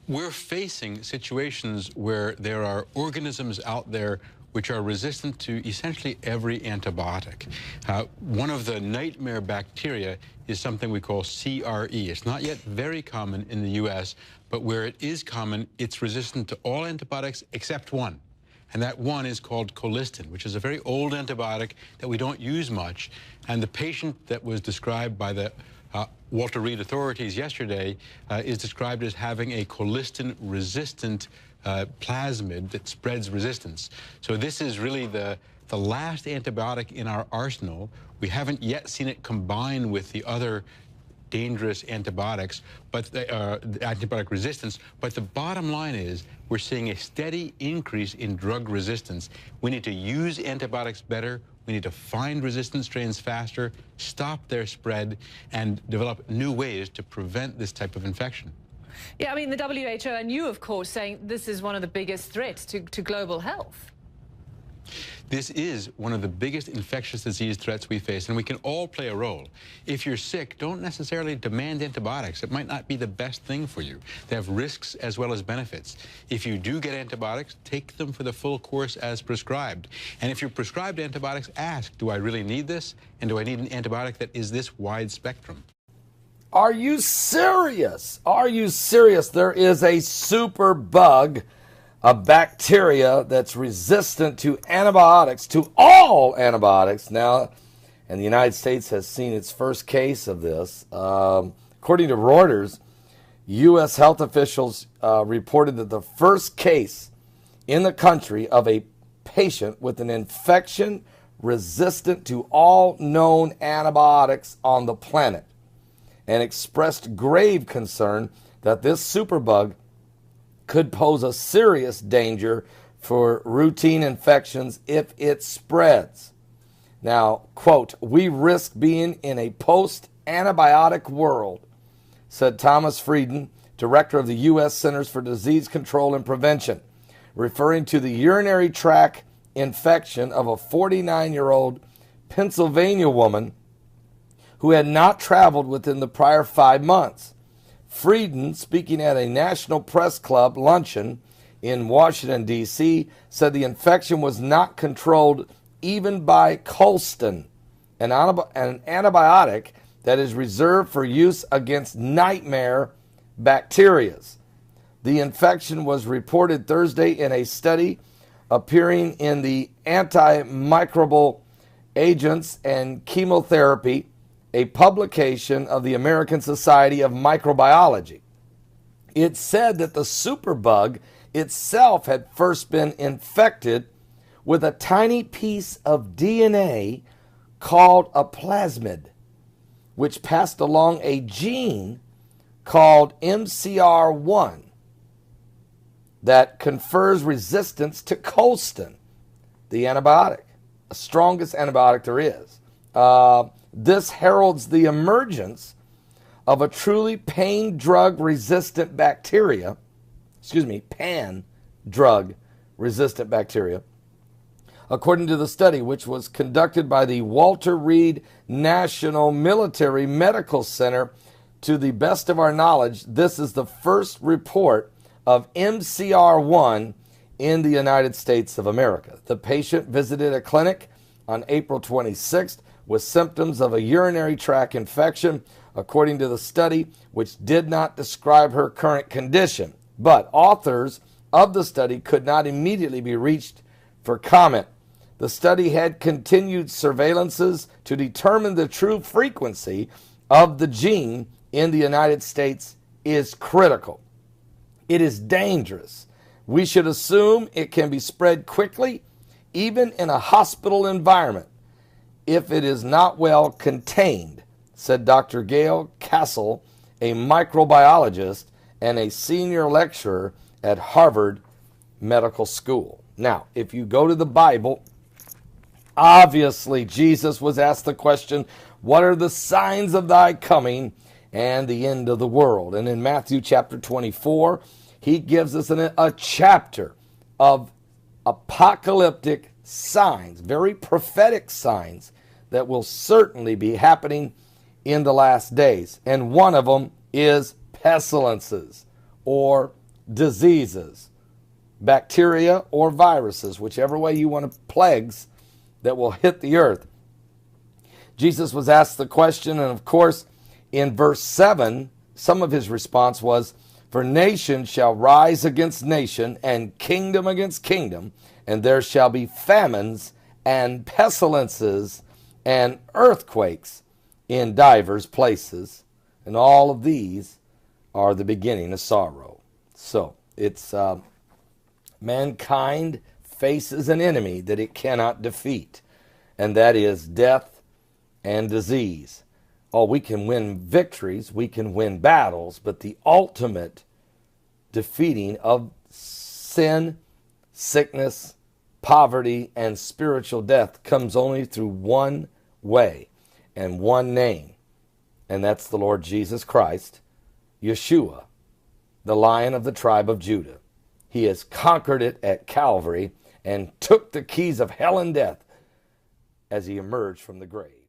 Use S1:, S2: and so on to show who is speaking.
S1: We're facing situations where there are organisms out there which are resistant to essentially every antibiotic. One of the nightmare bacteria is something we call CRE. It's not yet very common in the US, but where it is common, it's resistant to all antibiotics except one. And that one is called colistin, which is a very old antibiotic that we don't use much. And the patient that was described by the Walter Reed authorities yesterday is described as having a colistin-resistant plasmid that spreads resistance. So this is really the last antibiotic in our arsenal. We haven't yet seen it combine with the other dangerous antibiotics, but the antibiotic resistance. But the bottom line is we're seeing a steady increase in drug resistance. We need to use antibiotics better. We need to find resistant strains faster, stop their spread, and develop new ways to prevent this type of infection.
S2: Yeah, I mean, the WHO and you, of course, saying this is one of the biggest threats to global health.
S1: This is one of the biggest infectious disease threats we face, and we can all play a role. If you're sick, don't necessarily demand antibiotics. It might not be the best thing for you. They have risks as well as benefits. If you do get antibiotics, take them for the full course as prescribed. And if you're prescribed antibiotics, ask, do I really need this? And do I need an antibiotic that is this wide spectrum?
S3: Are you serious? Are you serious? There is a SuperBug, a bacteria that's resistant to antibiotics, to all antibiotics now, and the United States has seen its first case of this. According to Reuters, U.S. health officials reported that the first case in the country of a patient with an infection resistant to all known antibiotics on the planet, and expressed grave concern that this SuperBug could pose a serious danger for routine infections if it spreads. Now, quote, "We risk being in a post-antibiotic world," said Thomas Frieden, director of the U.S. Centers for Disease Control and Prevention, referring to the urinary tract infection of a 49-year-old Pennsylvania woman who had not traveled within the prior 5 months. Frieden, speaking at a National Press Club luncheon in Washington, D.C., said the infection was not controlled even by colistin, an antibiotic that is reserved for use against nightmare bacteria. The infection was reported Thursday in a study appearing in the Antimicrobial Agents and Chemotherapy, a publication of the American Society of Microbiology. It said that the SuperBug itself had first been infected with a tiny piece of DNA called a plasmid, which passed along a gene called MCR1 that confers resistance to colistin, the antibiotic, the strongest antibiotic there is. This heralds the emergence of a truly pan drug resistant bacteria, according to the study, which was conducted by the Walter Reed National Military Medical Center. To the best of our knowledge, this is the first report of MCR1 in the United States of America. The patient visited a clinic on April 26th with symptoms of a urinary tract infection, according to the study, which did not describe her current condition. But authors of the study could not immediately be reached for comment. The study had continued surveillances to determine the true frequency of the gene in the United States is critical. It is dangerous. We should assume it can be spread quickly, even in a hospital environment, if it is not well contained, said Dr. Gail Castle, a microbiologist and a senior lecturer at Harvard Medical School. Now, if you go to the Bible, obviously Jesus was asked the question, what are the signs of thy coming and the end of the world? And in Matthew chapter 24, he gives us a chapter of apocalyptic signs, very prophetic signs that will certainly be happening in the last days. And one of them is pestilences or diseases, bacteria or viruses, whichever way you want to, plagues that will hit the earth. Jesus was asked the question, and of course, in verse 7, some of his response was, "For nation shall rise against nation, and kingdom against kingdom, and there shall be famines and pestilences and earthquakes in divers places, and all of these are the beginning of sorrow." So, it's mankind faces an enemy that it cannot defeat, and that is death and disease. Oh, we can win victories, we can win battles, but the ultimate defeating of sin, sickness, poverty, and spiritual death comes only through one way and one name, and that's the Lord Jesus Christ, Yeshua, the Lion of the tribe of Judah. He has conquered it at Calvary and took the keys of hell and death as he emerged from the grave.